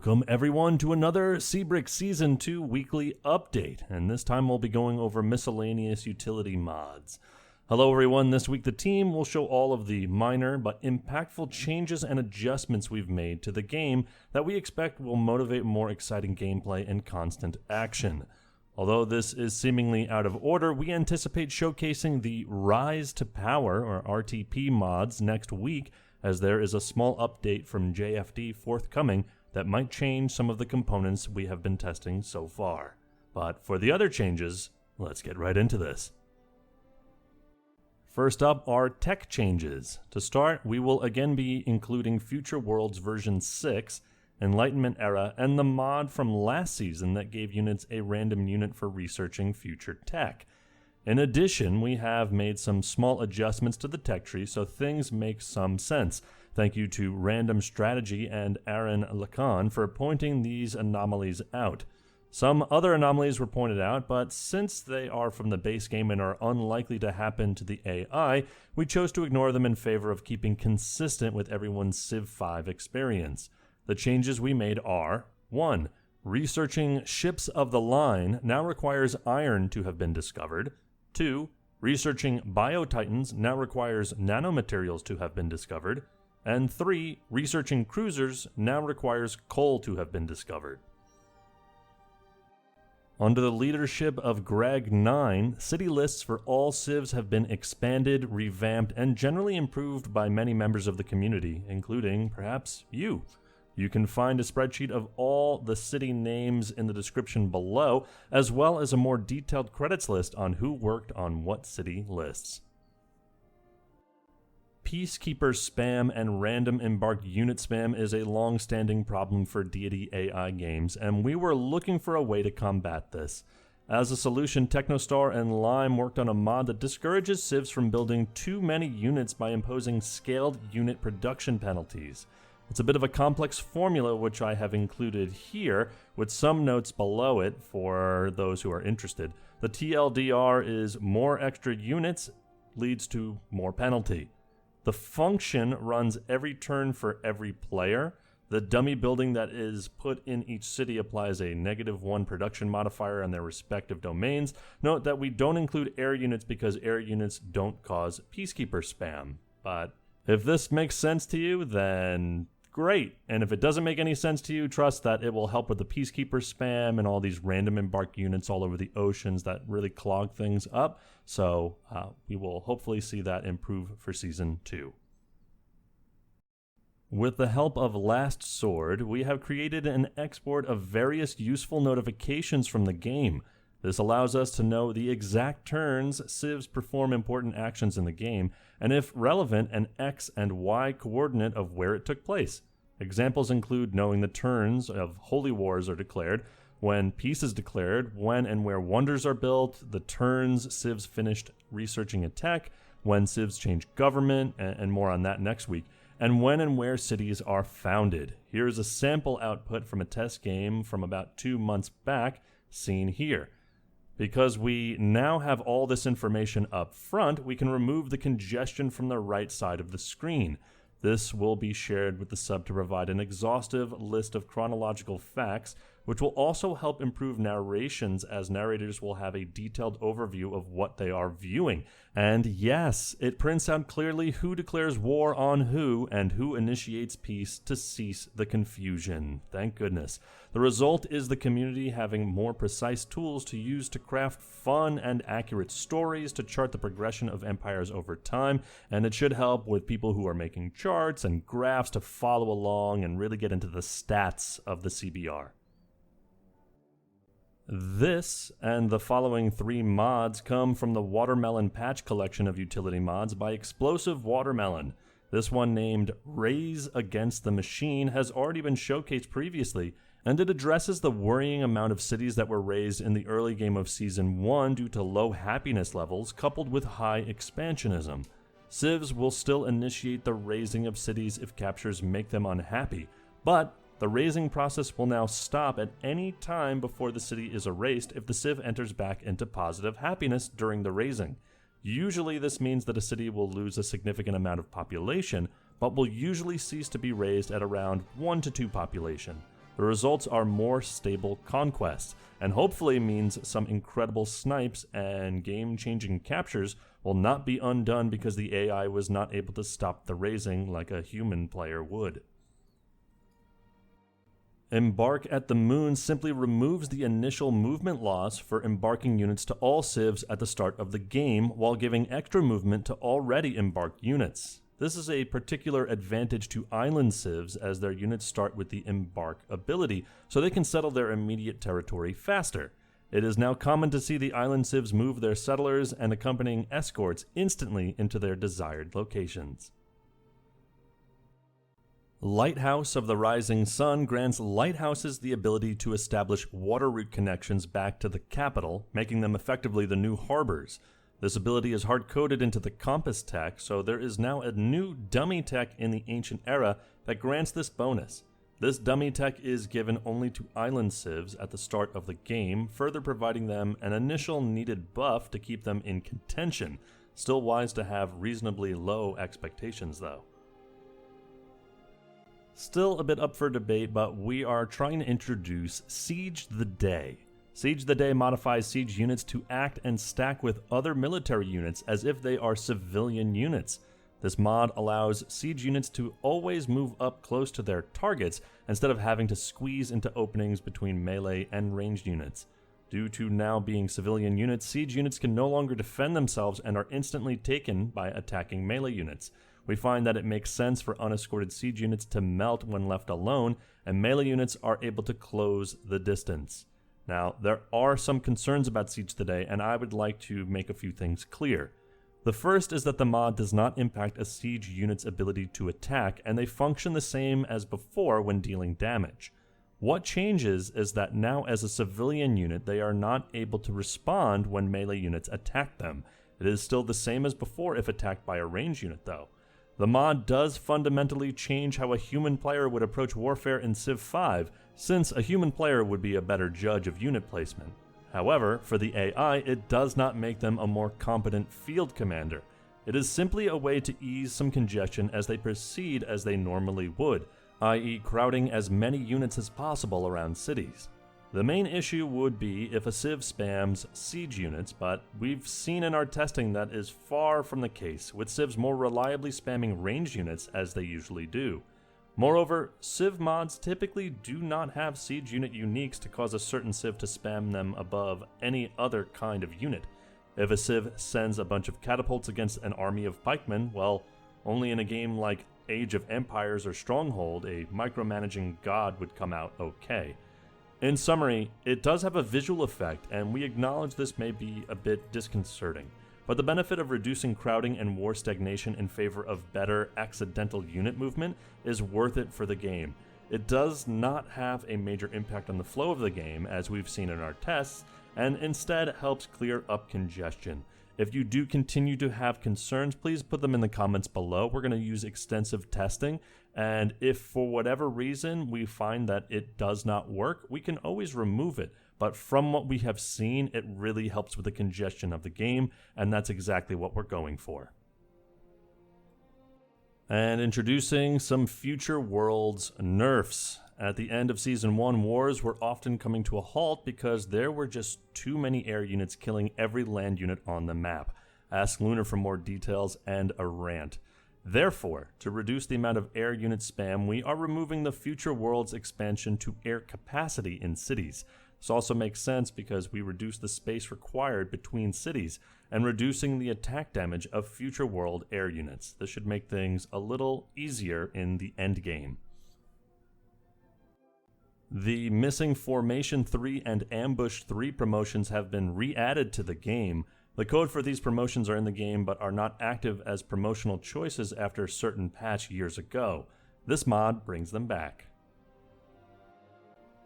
Welcome everyone to another CBRX Season 2 weekly update, and this time we'll be going over miscellaneous utility mods. Hello everyone, this week the team will show all of the minor but impactful changes and adjustments we've made to the game that we expect will motivate more exciting gameplay and constant action. Although this is seemingly out of order, we anticipate showcasing the Rise to Power or RTP mods next week, as there is a small update from JFD forthcoming that might change some of the components we have been testing so far. But for the other changes, let's get right into this. First up are tech changes. To start, we will again be including Future Worlds version 6, Enlightenment Era, and the mod from last season that gave units a random unit for researching future tech. In addition, we have made some small adjustments to the tech tree so things make some sense. Thank you to Random Strategy and Aaron Lacan for pointing these anomalies out. Some other anomalies were pointed out, but since they are from the base game and are unlikely to happen to the AI, we chose to ignore them in favor of keeping consistent with everyone's Civ 5 experience. The changes we made are: 1. Researching ships of the line now requires iron to have been discovered. 2. Researching biotitans now requires nanomaterials to have been discovered. And 3. Researching cruisers now requires coal to have been discovered. Under the leadership of Greg 9, city lists for all civs have been expanded, revamped, and generally improved by many members of the community, including, perhaps, you. You can find a spreadsheet of all the city names in the description below, as well as a more detailed credits list on who worked on what city lists. Peacekeepers spam and random embark unit spam is a long-standing problem for Deity AI games, and we were looking for a way to combat this. As a solution, Technostar and Lime worked on a mod that discourages civs from building too many units by imposing scaled unit production penalties. It's a bit of a complex formula which I have included here, with some notes below it for those who are interested. The TLDR is more extra units leads to more penalty. The function runs every turn for every player. The dummy building that is put in each city applies a -1 production modifier on their respective domains. Note that we don't include air units because air units don't cause peacekeeper spam. But if this makes sense to you, then great. And if it doesn't make any sense to you, trust that it will help with the peacekeeper spam and all these random embark units all over the oceans that really clog things up. So we will hopefully see that improve for Season 2. With the help of lastsword, we have created an export of various useful notifications from the game. This allows us to know the exact turns civs perform important actions in the game, and if relevant, an X and Y coordinate of where it took place. Examples include knowing the turns of holy wars are declared, when peace is declared, when and where wonders are built, the turns civs finished researching a tech, when civs change government, and more on that next week, and when and where cities are founded. Here is a sample output from a test game from about 2 months back, seen here. Because we now have all this information up front, we can remove the congestion from the right side of the screen. This will be shared with the sub to provide an exhaustive list of chronological facts, which will also help improve narrations as narrators will have a detailed overview of what they are viewing. And yes, it prints out clearly who declares war on who and who initiates peace to cease the confusion. Thank goodness. The result is the community having more precise tools to use to craft fun and accurate stories to chart the progression of empires over time, and it should help with people who are making charts and graphs to follow along and really get into the stats of the CBR. This and the following 3 mods come from the Watermelon Patch collection of utility mods by Explosive Watermelon. This one, named Raise Against the Machine, has already been showcased previously, and it addresses the worrying amount of cities that were raised in the early game of Season 1 due to low happiness levels coupled with high expansionism. Civs will still initiate the raising of cities if captures make them unhappy, but the raising process will now stop at any time before the city is erased if the civ enters back into positive happiness during the raising. Usually this means that a city will lose a significant amount of population, but will usually cease to be raised at around 1 to 2 population. The results are more stable conquests, and hopefully means some incredible snipes and game-changing captures will not be undone because the AI was not able to stop the raising like a human player would. Embark at the Moon simply removes the initial movement loss for embarking units to all civs at the start of the game while giving extra movement to already embarked units. This is a particular advantage to island civs as their units start with the embark ability, so they can settle their immediate territory faster. It is now common to see the island civs move their settlers and accompanying escorts instantly into their desired locations. Lighthouse of the Rising Sun grants lighthouses the ability to establish water route connections back to the capital, making them effectively the new harbors. This ability is hard-coded into the compass tech, so there is now a new dummy tech in the ancient era that grants this bonus. This dummy tech is given only to island civs at the start of the game, further providing them an initial needed buff to keep them in contention. Still wise to have reasonably low expectations though. Still a bit up for debate, but we are trying to introduce Siege the Day. Siege the Day modifies siege units to act and stack with other military units as if they are civilian units. This mod allows siege units to always move up close to their targets instead of having to squeeze into openings between melee and ranged units. Due to now being civilian units, siege units can no longer defend themselves and are instantly taken by attacking melee units. We find that it makes sense for unescorted siege units to melt when left alone, and melee units are able to close the distance. Now, there are some concerns about Siege today, and I would like to make a few things clear. The first is that the mod does not impact a siege unit's ability to attack, and they function the same as before when dealing damage. What changes is that now as a civilian unit, they are not able to respond when melee units attack them. It is still the same as before if attacked by a ranged unit though. The mod does fundamentally change how a human player would approach warfare in Civ 5, since a human player would be a better judge of unit placement. However, for the AI, it does not make them a more competent field commander. It is simply a way to ease some congestion as they proceed as they normally would, i.e. crowding as many units as possible around cities. The main issue would be if a Civ spams siege units, but we've seen in our testing that is far from the case, with Civs more reliably spamming ranged units as they usually do. Moreover, Civ mods typically do not have siege unit uniques to cause a certain Civ to spam them above any other kind of unit. If a Civ sends a bunch of catapults against an army of pikemen, well, only in a game like Age of Empires or Stronghold, a micromanaging god would come out okay. In summary, it does have a visual effect, and we acknowledge this may be a bit disconcerting, but the benefit of reducing crowding and war stagnation in favor of better accidental unit movement is worth it for the game. It does not have a major impact on the flow of the game, as we've seen in our tests, and instead helps clear up congestion. If you do continue to have concerns, please put them in the comments below. We're going to use extensive testing, and if for whatever reason we find that it does not work, we can always remove it. But from what we have seen, it really helps with the congestion of the game, and that's exactly what we're going for. And introducing some Future Worlds nerfs. At the end of Season 1, wars were often coming to a halt because there were just too many air units killing every land unit on the map. Ask Lunar for more details and a rant. Therefore, to reduce the amount of air unit spam, we are removing the Future Worlds expansion to air capacity in cities. This also makes sense because we reduce the space required between cities and reducing the attack damage of Future World air units. This should make things a little easier in the end game. The Missing Formation 3 and Ambush 3 promotions have been re-added to the game. The code for these promotions are in the game but are not active as promotional choices after a certain patch years ago. This mod brings them back.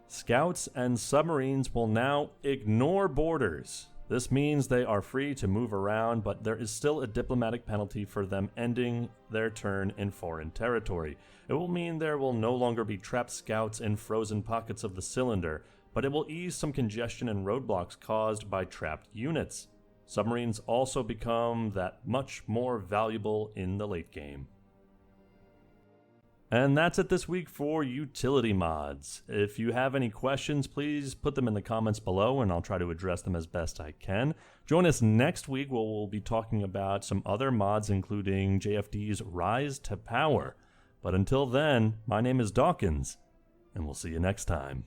Scouts and submarines will now ignore borders. This means they are free to move around, but there is still a diplomatic penalty for them ending their turn in foreign territory. It will mean there will no longer be trapped scouts in frozen pockets of the cylinder, but it will ease some congestion and roadblocks caused by trapped units. Submarines also become that much more valuable in the late game. And that's it this week for utility mods. If you have any questions, please put them in the comments below and I'll try to address them as best I can. Join us next week where we'll be talking about some other mods, including JFD's Rise to Power. But until then, my name is Dawkinzz, and we'll see you next time.